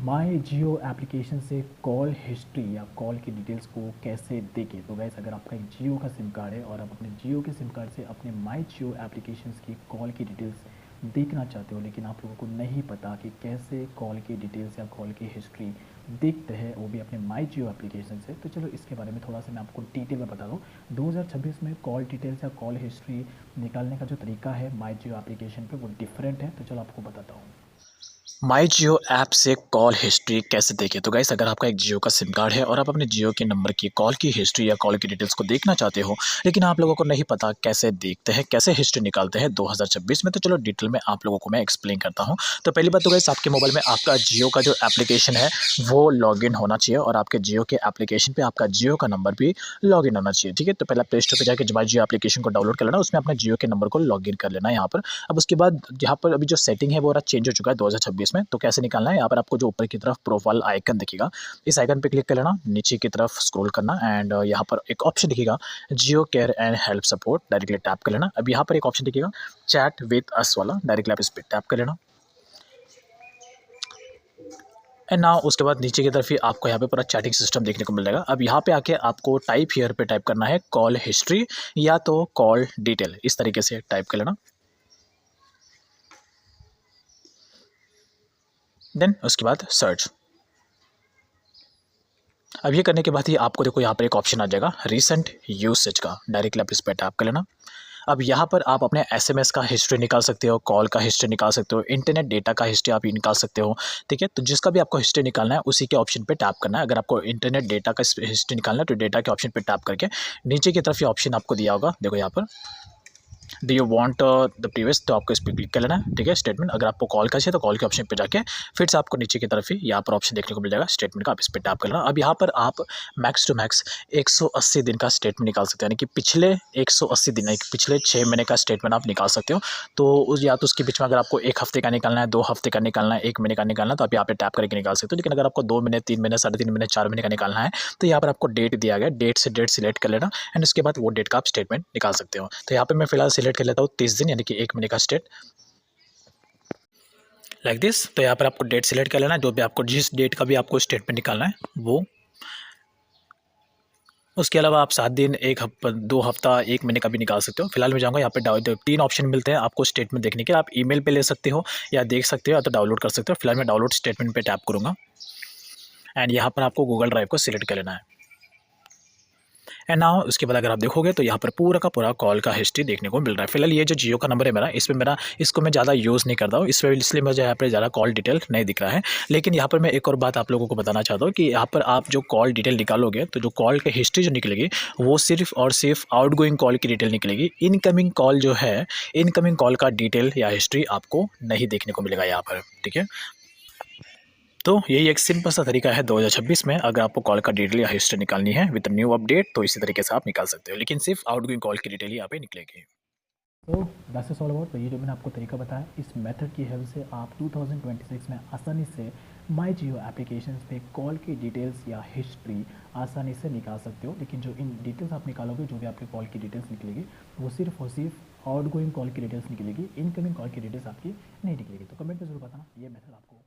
माई जियो application से call history या call की डिटेल्स को कैसे देखें। तो गैस अगर आपका एक जियो का सिम कार्ड है और आप अपने जियो के सिम कार्ड से अपने माई जियो एप्लीकेशंस की कॉल की डिटेल्स देखना चाहते हो, लेकिन आप लोगों को नहीं पता कि कैसे कॉल की डिटेल्स या कॉल की हिस्ट्री देखते हैं, वो भी अपने माई जियो एप्लीकेशन से, तो चलो इसके बारे में थोड़ा सा मैं आपको डिटेल में बता दूँ। 2026 में कॉल डिटेल्स या कॉल हिस्ट्री निकालने का जो तरीका है माई जियो एप्लीकेशन पे वो डिफरेंट है। तो चलो आपको बताता हूँ। माई जियो ऐप से कॉल हिस्ट्री कैसे देखें। तो गाइस अगर आपका एक जियो का सिम कार्ड है और आप अपने जियो के नंबर की कॉल की हिस्ट्री या कॉल की डिटेल्स को देखना चाहते हो, लेकिन आप लोगों को नहीं पता कैसे देखते हैं, कैसे हिस्ट्री निकालते हैं 2026 में, तो चलो डिटेल में आप लोगों को मैं एक्सप्लेन करता हूं। तो पहली बात तो गाइस, आपके मोबाइल में आपका जियो का जो एप्लीकेशन है वो लॉगिन होना चाहिए और आपके जियो के एप्लीकेशन पे आपका जियो का नंबर भी लॉगिन होना चाहिए। ठीक है, तो पहले प्ले स्टोर पर जाकर माई जियो एप्लीकेशन को डाउनलोड कर लेना, उसमें अपने जियो के नंबर को लॉगिन कर लेना है यहाँ पर। अब उसके बाद यहाँ पर अभी जो सेटिंग है वो चेंज हो चुका है 2026 में। तो कैसे निकालना है, यहाँ पर आपको जो ऊपर की तरफ प्रोफाइल आइकन दिखेगा, इस आइकन पे क्लिक कर लेना, नीचे की तरफ स्क्रॉल करना एंड यहाँ पर एक ऑप्शन दिखेगा Jio care and help support, directly tap कर लेना। अब यहाँ पर एक ऑप्शन दिखेगा चैट विद अस वाला, डायरेक्टली आप इस पर टैप कर लेना। एंड ना उसके बाद नीचे की तरफ ही आपको यहाँ पे पूरा चैटिंग सिस्टम देखने को मिल जाएगा। अब यहाँ पे आके आपको टाइप हियर पे टाइप करना है कॉल हिस्ट्री या तो कॉल डिटेल, इस तरीके से टाइप कर लेना। देन उसके बाद सर्च। अब ये करने के बाद ही आपको देखो यहाँ पर एक ऑप्शन आ जाएगा रिसेंट यूसेज का, डायरेक्टली आप इस पर टैप कर लेना। अब यहाँ पर आप अपने एसएमएस का हिस्ट्री निकाल सकते हो, कॉल का हिस्ट्री निकाल सकते हो, इंटरनेट डेटा का हिस्ट्री आप निकाल सकते हो। ठीक है, तो जिसका भी आपको हिस्ट्री निकालना है उसी के ऑप्शन पे टैप करना है। अगर आपको इंटरनेट डेटा का हिस्ट्री निकालना है तो डेटा के ऑप्शन पे टैप करके नीचे की तरफ ये ऑप्शन आपको दिया होगा, देखो यहाँ पर do you want the previous, तो आपको इस पर क्लिक कर लेना है। ठीक है, स्टेटमेंट, अगर आपको कॉल का चाहिए तो कॉल के ऑप्शन पे जाके फिर से आपको नीचे की तरफ ही यहाँ पर ऑप्शन देखने को मिल जाएगा स्टेटमेंट का, आप इस पर टैप कर लेना। अब यहाँ पर आप मैक्स टू मैक्स 180 दिन का स्टेटमेंट निकाल सकते हो, यानी कि पिछले 180 दिन, पिछले 6 महीने का स्टेटमेंट आप निकाल सकते हो। तो उस या तो उसके बीच में अगर आपको 1 हफ्ते का निकालना है, 2 हफ्ते का निकालना है, 1 महीने का निकालना है, तो आप यहाँ पे टैप करके निकाल सकते हो। लेकिन अगर आपको 2 महीने, 3 महीने, 3.5 महीने, 4 महीने का निकालना है तो यहाँ पर आपको डेट दिया गया, डेट से डेट सिलेक्ट कर लेना एंड उसके बाद वो डेट का आप स्टेटमेंट निकाल सकते हो। तो यहाँ पे मैं फिलहाल सिलेक्ट कर लेता हूँ 30 दिन, यानी कि 1 महीने का स्टेट लाइक दिस। तो यहाँ पर आपको डेट सिलेक्ट कर लेना है, जो भी आपको जिस डेट का भी आपको स्टेटमेंट निकालना है वो। उसके अलावा आप 7 दिन, 1 हफ्ता, 2 हफ्ता, 1 महीने का भी निकाल सकते हो। फिलहाल मैं जाऊँगा यहाँ पे 3 ऑप्शन मिलते हैं आपको स्टेटमेंट देखने के, आप ईमेल पे ले सकते हो या देख सकते हो या तो डाउनलोड कर सकते हो। फिलहाल मैं डाउनलोड स्टेटमेंट पे टैप करूँगा एंड यहाँ पर आपको गूगल ड्राइव को सिलेक्ट कर लेना है। एंड नाउ उसके बाद अगर आप देखोगे तो यहाँ पर पूरा का पूरा कॉल का हिस्ट्री देखने को मिल रहा है। फिलहाल ये जो जियो का नंबर है मेरा, इसमें मेरा इसको मैं ज़्यादा यूज़ नहीं करता हूँ, इस वजह इसलिए मुझे यहाँ पर ज़्यादा कॉल डिटेल नहीं दिख रहा है। लेकिन यहाँ पर मैं एक और बात आप लोगों को बताना चाहता हूँ कि यहाँ पर आप जो कॉल डिटेल निकालोगे तो जो कॉल की हिस्ट्री जो निकलेगी वो सिर्फ और सिर्फ आउटगोइंग कॉल की डिटेल निकलेगी। इनकमिंग कॉल जो है, इनकमिंग कॉल का डिटेल या हिस्ट्री आपको नहीं देखने को मिलेगा यहाँ पर। ठीक है, तो यही एक सिंपल सा तरीका है 2026 में, अगर आपको कॉल का डिटेल या हिस्ट्री निकालनी है विद न्यू अपडेट तो इसी तरीके से आप निकाल सकते हो, लेकिन सिर्फ आउटगोइंग कॉल की डिटेल ही यहाँ पे निकलेगी। तो दैट्स इज ऑल अबाउट। तो ये जो मैंने आपको तरीका बताया, इस मेथड की हेल्प से आप 2026 में आसानी से माई जियो एप्लीकेशन पे कॉल की डिटेल्स या हिस्ट्री आसानी से निकाल सकते हो। लेकिन जो इन डिटेल्स आप निकालोगे, जो भी आपके कॉल की डिटेल्स निकलेगी, वो सिर्फ और सिर्फ आउटगोइंग कॉल की डिटेल्स निकलेगी, इनकमिंग कॉल की डिटेल्स आपकी नहीं निकलेगी। तो कमेंट में जरूर बताना ये मेथड आपको